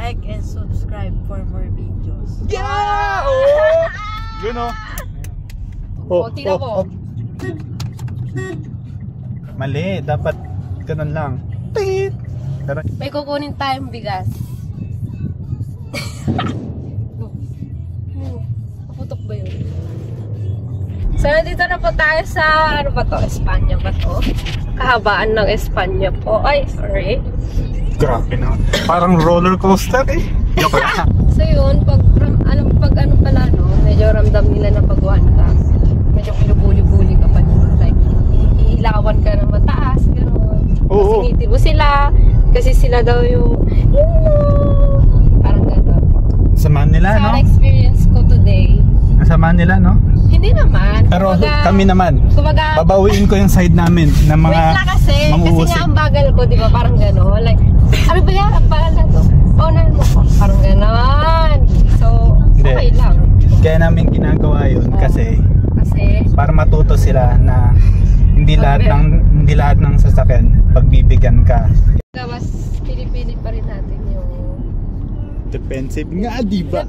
like and subscribe for more videos. Yeah! Oh! Yun o. Tingnan mo. Mali, dapat ganun lang. Tit! May kukunin tayong bigas. Kaputok ba yun? So, nandito na po tayo sa, ano ba to? Espanya ba to? Kahabaan ng Espanya po. Ay, sorry. Grabe na. Parang roller coaster eh. So yun, pag ano pala, no, medyo ramdam nila na pagwan ka. Medyo pinubuli-buli ka pa naman. Like, iilawan ka ng mataas, gano'n. Oo. Singitin mo sila. Kasi sila daw yung parang gano'n. Samaan nila, no? Sa experience ko today. Samaan nila, no? Hindi naman. Pero kumbaga, kami naman, babawiin ko yung side namin ng mga wait na kasi nga ang bagal ko, di ba? Parang gano'n. Like, ano ba yan? Ang bagal na to. Paunahan mo ko. Parang gano'n. So, okay lang. Kaya namin ginagawa yun kasi para matuto sila na hindi lahat ng sasakyan pagbibigyan ka. Mas pinipili pa rin natin yung defensive nga, di ba?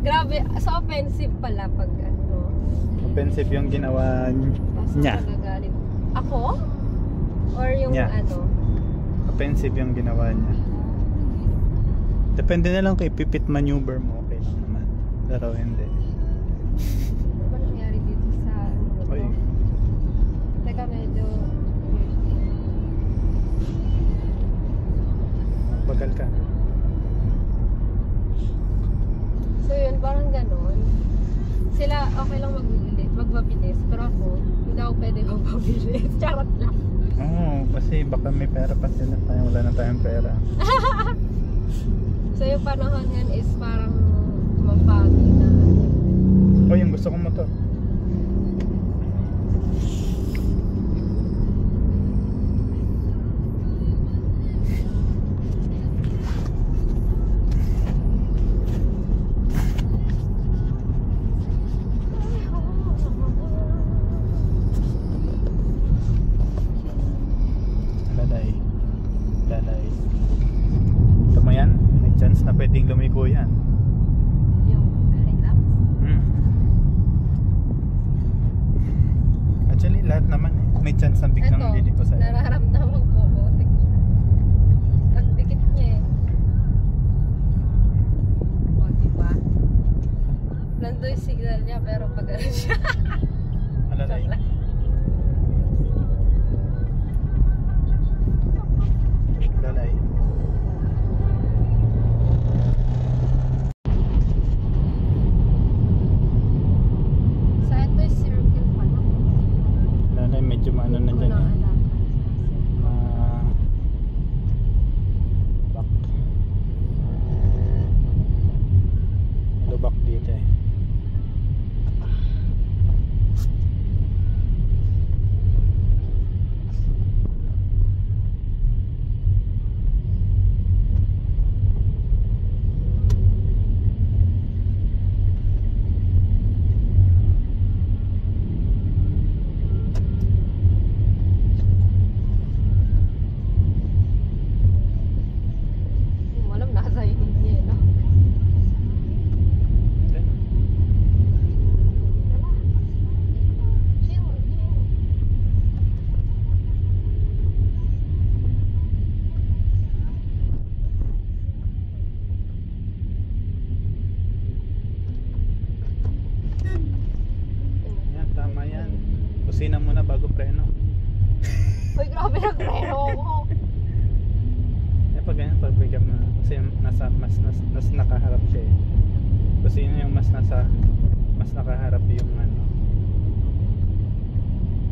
grabe, so offensive pala pag ano. Offensive yung ginawa niya. Ako? Or yung ano? Offensive yung ginawa niya. Depende na lang kay pipit maneuver mo, okay lang naman. Pero hindi. Ano ba nangyari dito sa ano to? Teka, medyo bagal ka. so yun, parang ganon. Sila okay lang magpabilis, pero ako hindi ako pwede magpabilis. Charot lang. Oo, kasi baka may pera pa sila tayo, wala na tayong pera. So yung panahon yan is parang mapagi na. Oh, yung gusto kong motor. Lalay. Ito mo yan? May chance na pwedeng lumiko yan. Yung relapse? Actually, lahat naman eh. May chance na biglang liliko sa'yo. Nararamdaman ko. Nagdikit niya eh. O, diba? Nandun yung signal niya pero pag ano siya. Alalay. Lalay. Sa ito yung circle pala. Lalay, medyo maano na dyan eh. Back. Lubak dito eh. Kusina muna bago preno. Uy, grabe na preno ko. Eh pag ganyan, pag bigyan mo kasi mas nakaharap siya eh. Kusina yung mas nakaharap yung ano.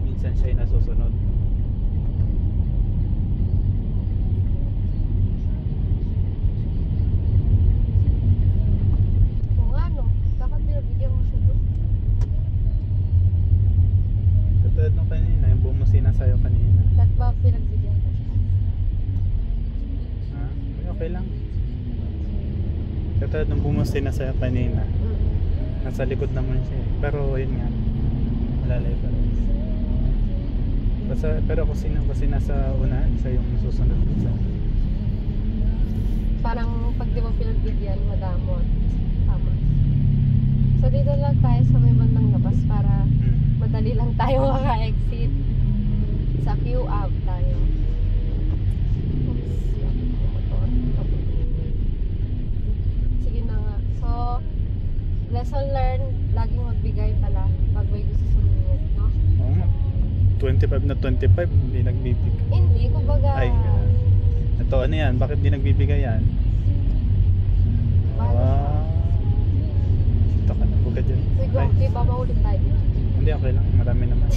Minsan siya yung nasusunod. Kung ano, dapat pinabigyan mo siya doon. Katulad nung kanina, yung bumusina sa'yo kanina. Dapat ba pinagbigyan mo siya? Ha? Okay lang. Katulad nung bumusina sa'yo kanina. Nasa likod naman siya eh. Pero yun nga, malalay pa rin. Pero kung sino kasi nasa unahan, siya yung susunod sa di mo pinagbigyan, madamot. Tama. So dito lang tayo sa may bandang labas para madali lang tayo maka-exit. Sa Q-Up tayo. Oops, yung motor. Sige na nga. So, lesson learned, laging magbigay pala pag may gusto sumingit, no? Oo nga. 25 na 25, hindi nagbibigay. Hindi, kumbaga, Ay, ito ano yan? Bakit di nagbibigay yan? Ah, ito ka na, huwag ka dyan. sige, Ay, di ba maulit tayo dito? hindi, okay lang, marami naman.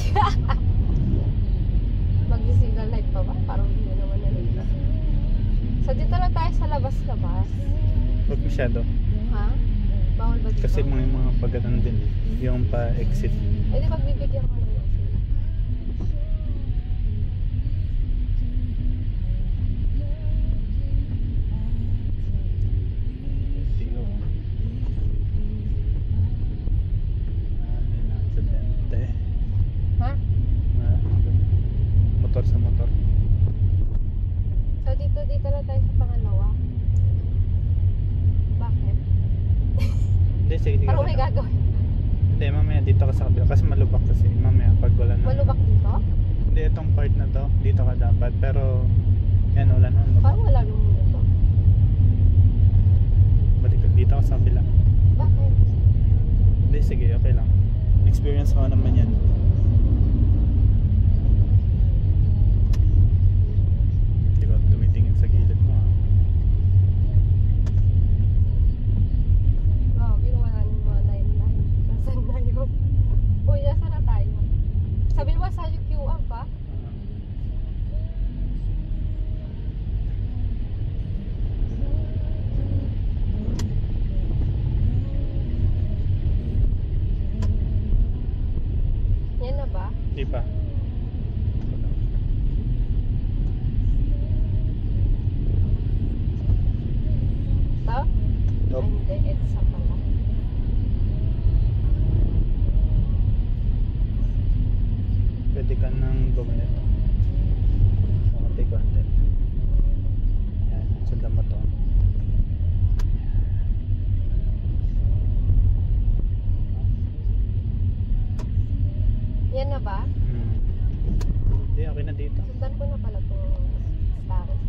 Mag-signal light pa ba? Parang hindi naman nalita. So dito lang tayo sa labas-labas. Huwag masyado. Ha? Bawal ba dito? Kasi mga pagano'n din, yung pa-exit. Eh di pagbibigyan ko na lang sila. Aksidente. Ha? Motor sa motor. So dito lang tayo sa pangalawa. Bakit? Hindi, sige. Parang may okay lang. gagawin. Hindi, mamaya dito ka sa kabila. Kasi malubak kasi. Mamaya pag wala na. Malubak dito? Hindi, itong part na to. Dito ka dapat. Pero, yan, wala na. Parang wala nung dito. Balik ka dito ka sa kabila. Bakit? Hindi, sige. Okay lang. Experience mo naman yan. Hindi ko tumitingin sa gilid mo ah. Wow, ginawa na ng mga line-line. Nasaan na yun? Uy, nasa na tayo? Sabi mo sa QM pa? Yan na ba? Hindi pa. Ito? Top. Ay, hindi. EDSA pala. Pwede ka nang gawin ito. Konti-konti. Yan, sundan mo to. Yan na ba? Hindi, okay na dito. Sundan ko na pala itong Paris.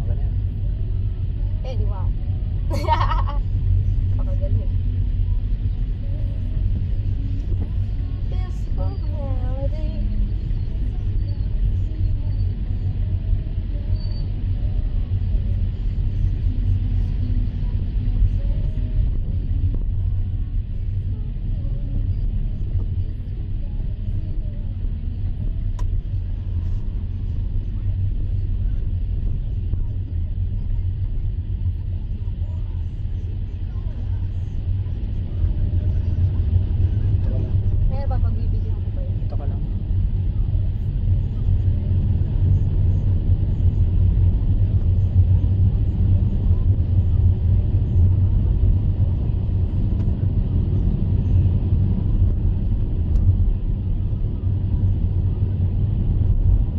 Okay na yan. Eh, di wow. Pakagaling. Peaceful melody. Ito ka lang. Meron ba pagbibigyan ko ba yun? Ito ka lang.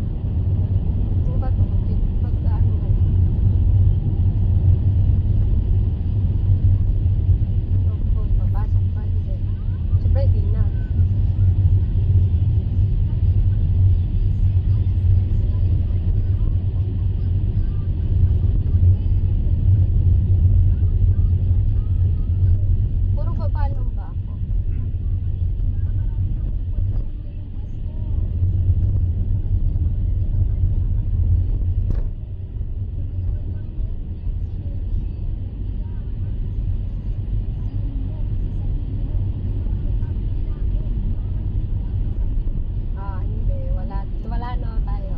Ano ba ito? Pag-ano ba? Ano po? Papasok ba? Hindi. Siyempre, hindi na. Puro baba lang ba ako? Ah, hindi. Wala na tayo.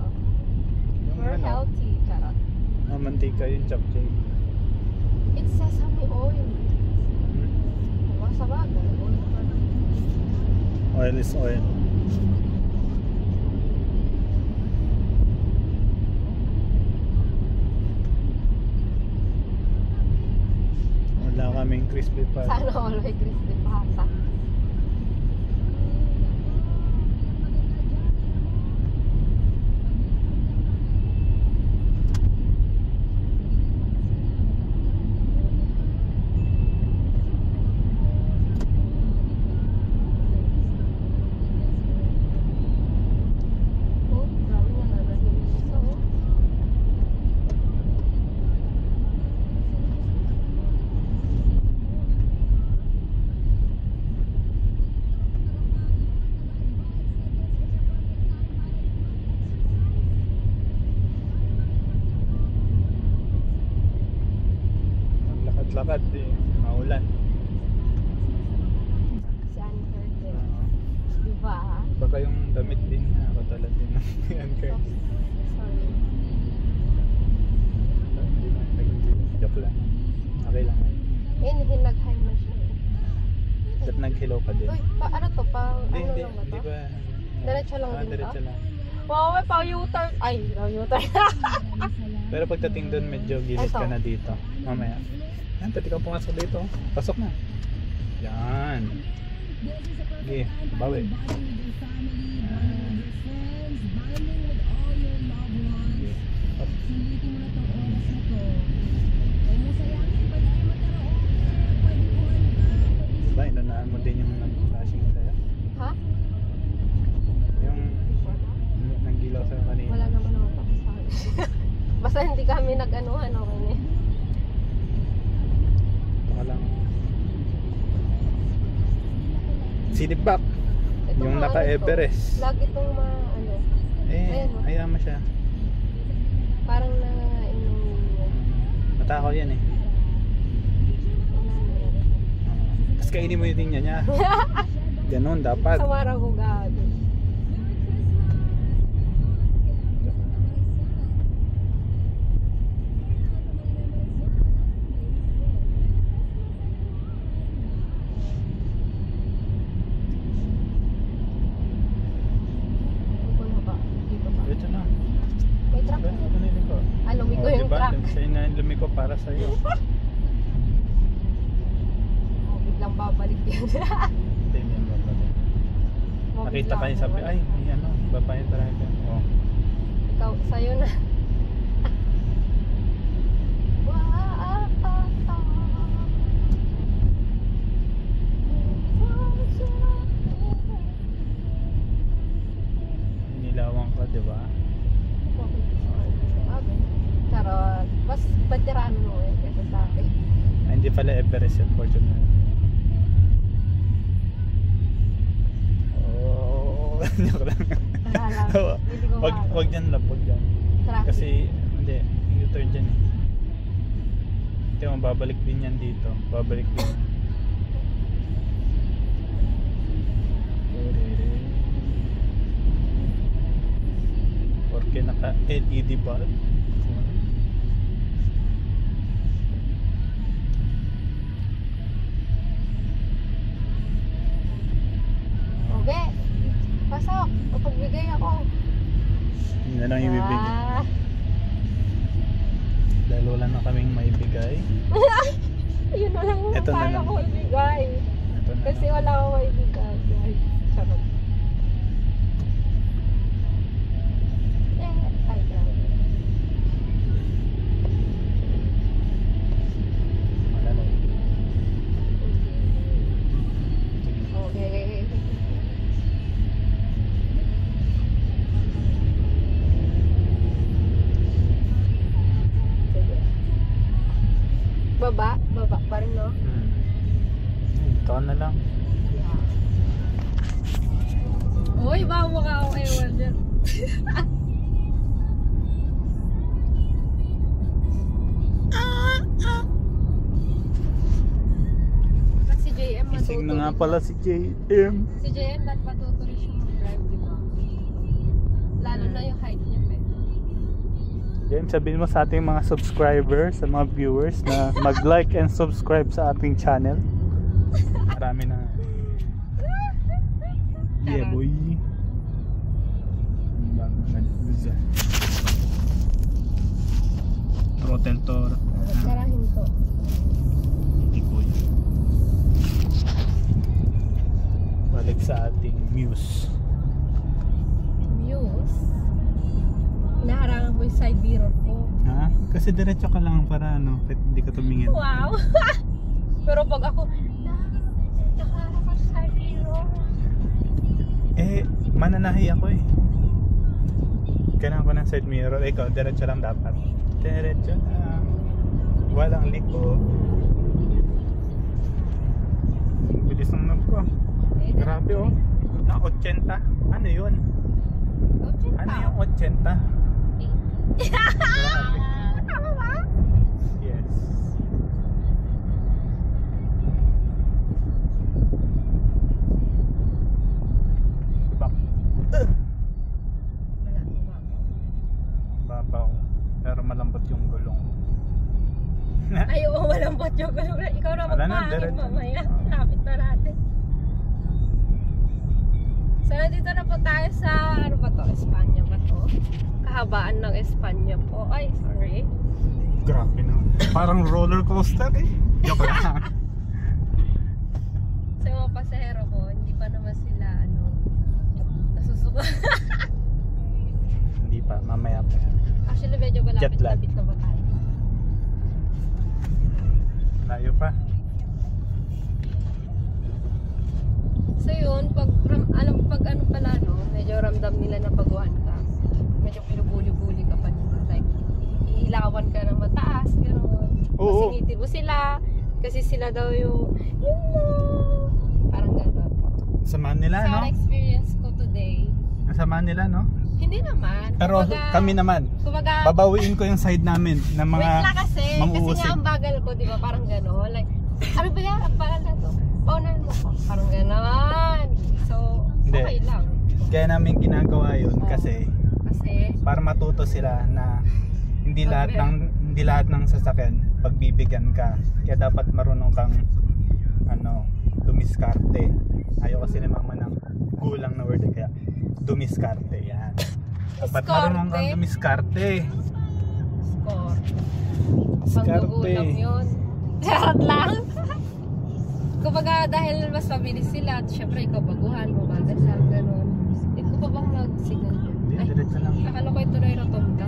Yung We're ano, healthy. Charot. mantika yung chapchay. It's sesame oil. Diba sa bagay? Oil pa na. Oil is oil. Wala kaming crispy pa. Sana all may crispy pata. lakad eh. Maulan. Si Anchor din. Diba? Baka yung damit din na ako talaga din ng Anchor. Sorry. Hindi na. Joke lang. Okay lang. Hinaghay mo siya. Ba't nag-hello ka din? Uy, ano to? Ano Hindi lang ba to? ba? Diretso lang din to? Diretso lang. Wow, may pa-U-turn. Ay, U-turn. Pero pagdating doon medyo gilid ka na dito. Mamaya. Yan, pwede ka pumasok dito. Pasok na. Yan. Sige, bawi. Yan. Sige. Up. Diba, inanaan mo din yung nag-flashing sa'yo? Ha? Yung nanggilaw sa'yo kanina. Wala naman ako tapos sa akin. Basta hindi kami nag-anuhan, okay na. Baka lang. Sinibak. Ito Yung nga, naka-Everest. ano to? Lagi itong ano, Ayan, oh. Ayaw mo siya. parang na Matakaw yan eh. Tapos kainin mo yung tingnan niya. Ganon dapat. sa marang hugado. Ano ba? Dito ba? Diretso na. May truck. Lumiko. Ah, lumiko yung truck. Sa'yo na lumiko para sa'yo. Oh, biglang babalik yan. Hindi yan babalik. Nakita kayo sabi, ay, may ano, babae talaga. Oh. Ikaw, sa'yo na. Nilawang ka, di ba? Charot. Mas veterano mo eh, kaysa sa akin. Ay, hindi pala Everest yun, fortunately. Oh, joke lang. Wala. Hindi ko Wag dyan lang, wag dyan. Traffic. Kasi, hindi, U-turn dyan eh. Ito yung babalik din yan dito. Babalik din. Porque naka LED bulb. Okay. Pasok. Pagbigay ako. Yun na lang yung bibigay. Ah. Dahil wala na kaming maibigay. Yun na lang yung Ito na kaya lang. ko ibigay. Ito na Kasi lang. wala akong maibigay. Ay, charot. Ay, grabe. Wala na. Okay. Sige. Baba pa rin, no? Ito na lang. Uy, baka mukha akong ewan dyan. Si JM Gising na nga matutuloy. pala si JM. Si JM ba't matutuloy siya mag-drive, di ba? Lalo na yung height niya, pe. JM, sabihin mo sa ating mga subscribers, sa mga viewers na mag-like and subscribe sa ating channel. Marami na. Yeah, boy. Throttle to. Sarahin to. Ikoy. Balik sa ating Muse. Muse. Naharangan ko yung side mirror ko. Ha? Kasi diretso ka lang para ano, kahit hindi ka tumingin. Wow! Pero pag ako, nakaharap ko sa side mirror. Eh, mananahi ako eh. Kailangan ko ng side mirror. Ikaw, diretso lang dapat. Diretso lang. Walang liko. Bilis ng nag ko. Grabe oh. Na 80. Ano yun? Ano yung 80? Grabe. Tama ba? Yes. Ayaw, malambot yung gulo. Ikaw na Wala na, magpahangin diretso. mamaya. Lapit na natin. So, nandito na po tayo sa, ano ba to? Espanya ba to? Kahabaan ng Espanya po. Ay, sorry. Grabe na. Parang roller coaster eh. Joke lang. Sa mga pasahero ko, hindi pa naman sila, nasusuka. Hindi pa, mamaya pa yan. Actually, medyo Jet lag. malapit-lapit na ba tayo? Layo pa. So yun, pag ano pala, medyo ramdam nila na baguhan ka. Medyo pinubuli-buli ka pa nila. Like, iilawan ka ng mataas, gano'n. Oo. Masinitin mo sila, kasi sila daw yung parang gano'n. Samaan nila, no? Sa experience ko today, Samaan nila, no? hindi naman. Pero kami naman, Kumbaga, babawiin ko yung side namin ng mga wait lang kasi nga manguusig. ang bagal ko, di ba? Parang gano'n. Like, ano ba yan? Ang bagal na to. Paunahan mo ko. Parang gano'n. So, Hindi. okay lang. Kaya namin ginagawa yun kasi para matuto sila na hindi lahat ng sasakyan pagbibigyan ka. Kaya dapat marunong kang dumiskarte. Ayaw kasi ni mama ng gulang na word kaya dumiskarte yan. Dapat marunong kang dumiskarte. Score. Diskarte. Panggugulang yun. Charot lang. Kumbaga dahil mas mabilis sila at syempre ikaw baguhan mo, bagal sa gano'n. Hindi ko pa bang mag-signal yun? Hindi, diretso lang. Akala ko ito na yung rotonda.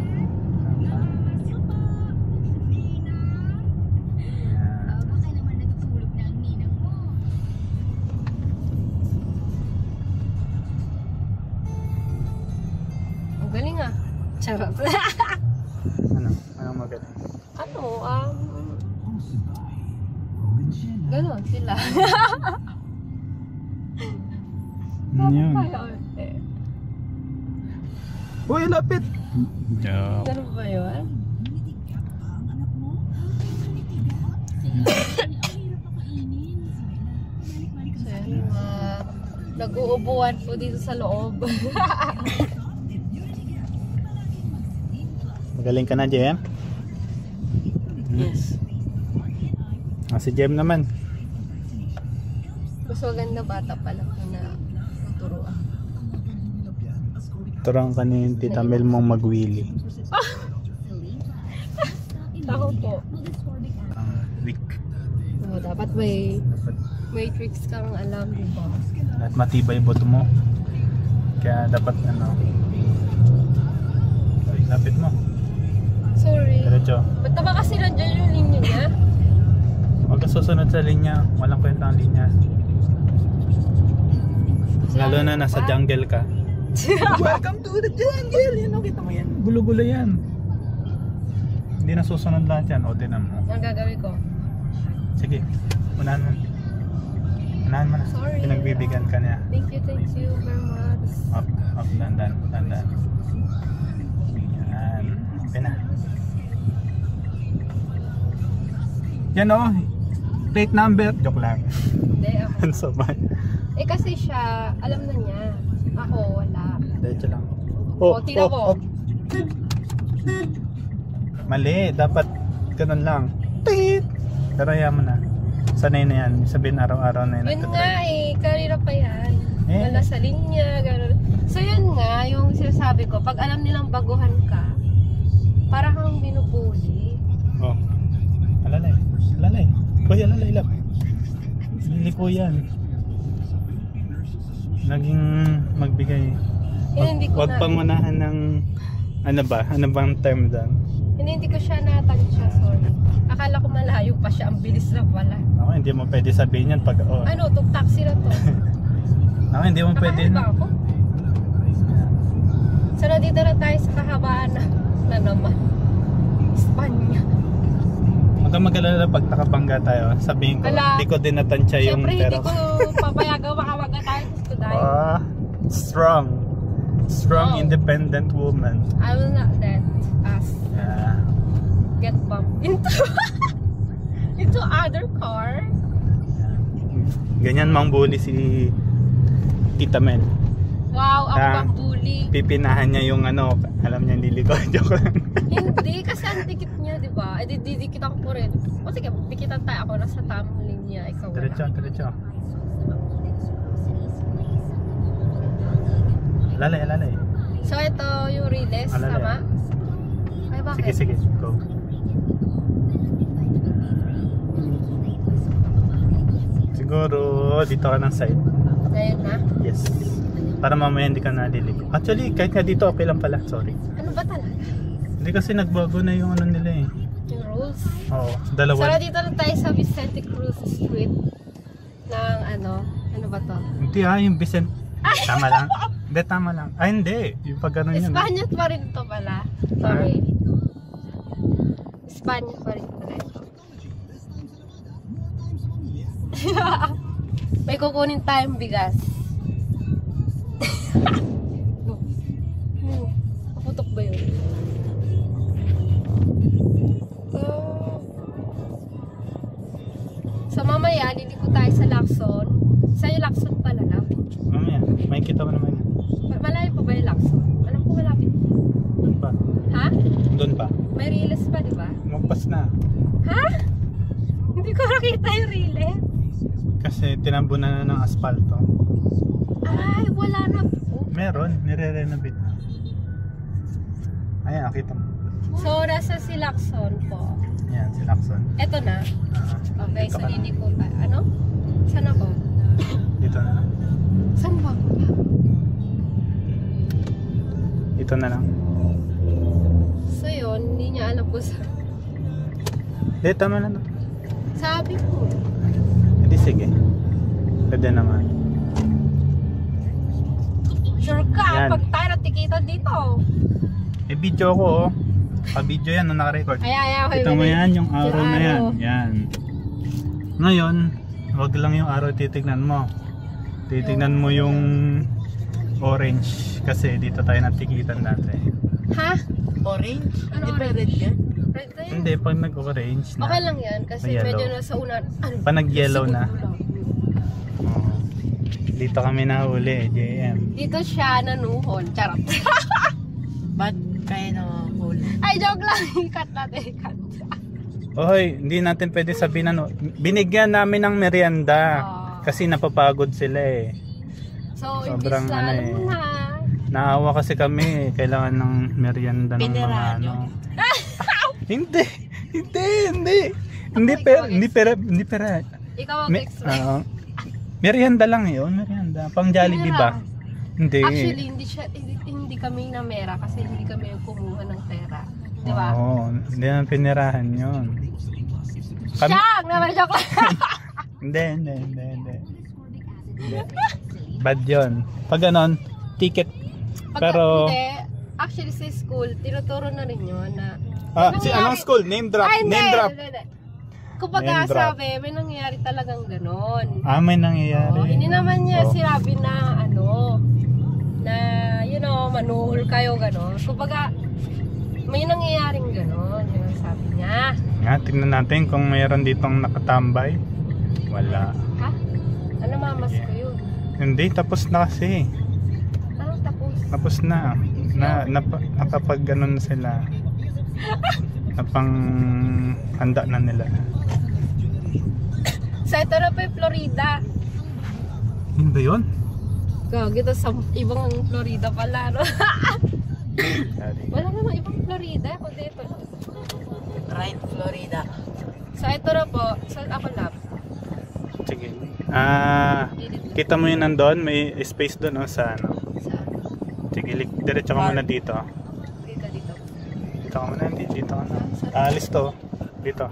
Ang galing ah. Charot. Anong magaling? Ganon sila. Yun. Kaya, Uy, lapit! Yeah. Ganun ba yun? So yun, nag-uubuan po dito sa loob. Magaling ka na, Jem? Yes. Si Jem naman. Mas maganda bata pa lang na turuan. Turang ka ni Tita Mel mong magwili. Tako po. Weak. Dapat may tricks kang alam, di ba? At matibay boto mo. Kaya dapat lapit mo. Sorry. Diretso. Ba't naman kasi nandiyan yung linya niya? Huwag ka susunod sa linya. Walang kwenta ang linya. Lalo na nasa jungle ka. Welcome to the jungle! Yan, kita mo yan. Gulo-gulo yan. Hindi na susunod lahat yan. O, tinan mo. Ang gagawin ko? Sige, unahan mo. Unahan mo na. Sorry. Pinagbibigyan ka niya. Thank you very much. Up, dandan. Yan. Okay na. Yan o. Plate number. Joke lang. Hindi, ako. Ang sabay. Kasi siya, alam na niya. Ako, wala. Diretso lang. Tingnan mo. Mali. Dapat ganun lang. Tit! Pero ayaw mo na. Sanay na yan. Sabihin araw-araw na yun. Yun nga kanina pa yan. Wala sa linya, gano'n. So yun nga, yung sinasabi ko, pag alam nilang baguhan ka, para kang binubuli. Oh. Alalay. Boy, alalay lang. Liliko yan. Naging magbigay. Wag pangunahan ng ano bang term doon? Hindi ko siya natansya, sorry. Akala ko malayo pa siya, ang bilis na pala. Ako, hindi mo pwede sabihin yan pag Taxi na to. Ako, hindi mo pwede Nakahal ba ako? So nandito na tayo sa kahabaan na naman Espanya. Huwag kang mag-alala pag nakabangga tayo. Sabihin ko, hindi ko din natansya yung Siyempre, pero hindi ko papayagang makabangga tayo today. Strong, No. independent woman. I will not let us get bumped into other car. Ganyan mang bully si Tita Mel. Wow, ako bang bully? Pipinahan niya yung alam niya liligaw. Joke lang. Hindi, kasi ang dikit niya, di diba? Eh, didikitan ko rin. O sige, dikitan tayo. Ako nasa tamang linya. Ikaw wala. Diretso. Lalay. So, ito yung riles. Alala. Tama? Ay, bakit? Sige, go. Siguro, dito ka ng side. Ngayon na? Yes. Para mamaya hindi ka nadilig. Actually, kahit nga dito, okay lang pala. Sorry. Ano ba talaga? Hindi kasi nagbago na yung ano nila eh. Yung rules? Oo, So, dalawa. dito na tayo sa Vicente Cruz Street. Ng ano ba to? Hindi yung Vicente. Tama lang. Hindi, tama lang. Hindi. Yung pag ano yun. Espanyol pa rin to pala. Sorry. Espanyol pa rin pala ito. May kukunin tayong bigas. Kaputok ba yun? So mamaya, liliko tayo sa Lacson. Sa'yo Lacson pala lang. Mamaya, may kita mo naman yan. Malayo pa ba yung Lacson? Alam ko malapit. Doon pa. Ha? Doon pa. May riles pa, di ba? Magpas na. Ha? Hindi ko nakita yung riles. Kasi tinambo na ng asfalto. Ay, wala na po. Meron, nire-renovate na. Ayan, nakita mo. So, nasa si Lacson po. Yan, si Lacson. Eto na. Okay, Dito so ka na. liliko tayo. Ano? Saan ako? Dito na lang. Saan ba? Dito na lang. So yun, hindi niya alam po sa... Hindi, tama na. Sabi ko. Hindi, sige. Pwede naman. Sure ka, Yan. pag tayo natikitan dito. Eh, video ko oh. Pa-video yan, no, naka-record. Ay, Kita mo yan, yung arrow Yung na yan. arrow. Yan. Ngayon, wag lang yung arrow titignan mo. Titignan mo yung orange. Kasi dito tayo natikitan dati. Ha? Orange? Ano Di ba orange? red yan? Red na yun. Hindi, pag nag-orange na. Okay lang yan, kasi May yellow. medyo nasa una. Ano? Pa nag-yellow na. Segundo lang. Oo. Dito kami nahuli, JM. Dito siya nanuhol. Charot. Ba't kaya nakahuli? Ay, joke lang. Ikat natin, ikat. Oy, hindi natin pwede sabihin ano. Binigyan namin ng merienda. Kasi napapagod sila eh. So, Sobrang imbis na, ano alam eh. mo na. Naawa kasi kami, kailangan ng merienda ng mga Pinirahan ano. nyo? Hindi. Hindi pera. Ikaw ang Me, extra. merienda lang yun, merienda. Pang Jollibee ba? Hindi. Actually, hindi kami na mera kasi hindi kami yung kumuha ng pera. Di ba? Oo, hindi na pinirahan yun. Kami, Siyang! Naman joke lang. hindi. Bad yun. Pag ganon, ticket. Pero, Hindi, actually sa school, tinuturo na rin yun na si anong school? Name drop. Ay, hindi, Name drop. hindi. Kumbaga Name drop. sabi, may nangyayari talagang ganon. May nangyayari. Oh, hindi naman niya Oh. sinabi na na manuhol kayo ganon. Kumbaga, may nangyayaring ganon, yun ang sabi niya. Nga, tingnan natin kung mayroon ditong nakatambay. Wala. Ha? Ano mamas ko yun? Hindi, tapos na kasi. Anong tapos? Tapos na. Nakapag ganun na sila. Napang handa na nila. So ito na po yung Florida. Ano ba yun? Gito sa ibang Florida pala, no? Sorry. Wala namang ibang Florida, kundi ito. Right, Florida. So ito na po, so ako lap. Sige. Kita mo yun nandun? May space doon sa ano. Sige, diretso ka muna dito. Dito. Dito ka muna, dito ka na. Alis to. Dito.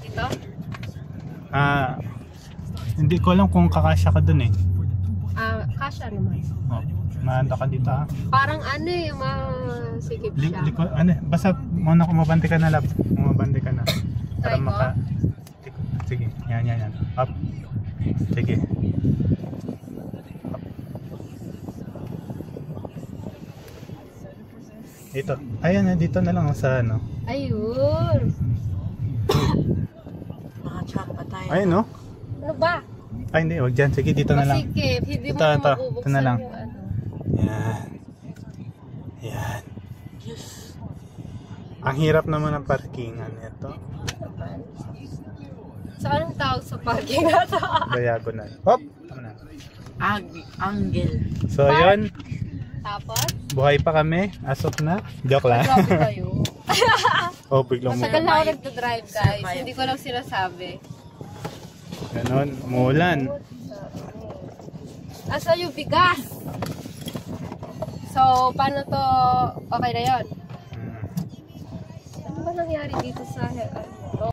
Dito? Hindi ko alam kung kakasya ka dun eh. Kasha naman. Mahanda ka dito ha. Parang ano eh, masikip siya. Basta muna kumabante ka na lap. Kumabante ka na. Para Try ko? Sige, yan. Up. Sige. Up. Dito. Ayan, dito na lang sa ano. Ayun. Nakachamba tayo. Ayun no? Ano ba? Ay hindi, wag dyan. Sige, dito na lang. Masikip. Hindi mo Ito, na ito. mabubuksan Ito na lang. yung ano. Yan. Yan. Yes. Ang hirap naman ng parkingan nito. So, anong tawag sa parking na to? Diagonal. Hop! Ano na? Angle. So, yun. Tapos, Buhay pa kami. As of na. Joke lang. grabe kayo. Oh, biglang Matagal mo. na ako nagdadrive, guys. Survive. Hindi ko lang sinasabi. Ganon. Umuulan. Asa yung bigas? So, paano to? Okay na yun? Hmm. Ano ba nangyari dito sa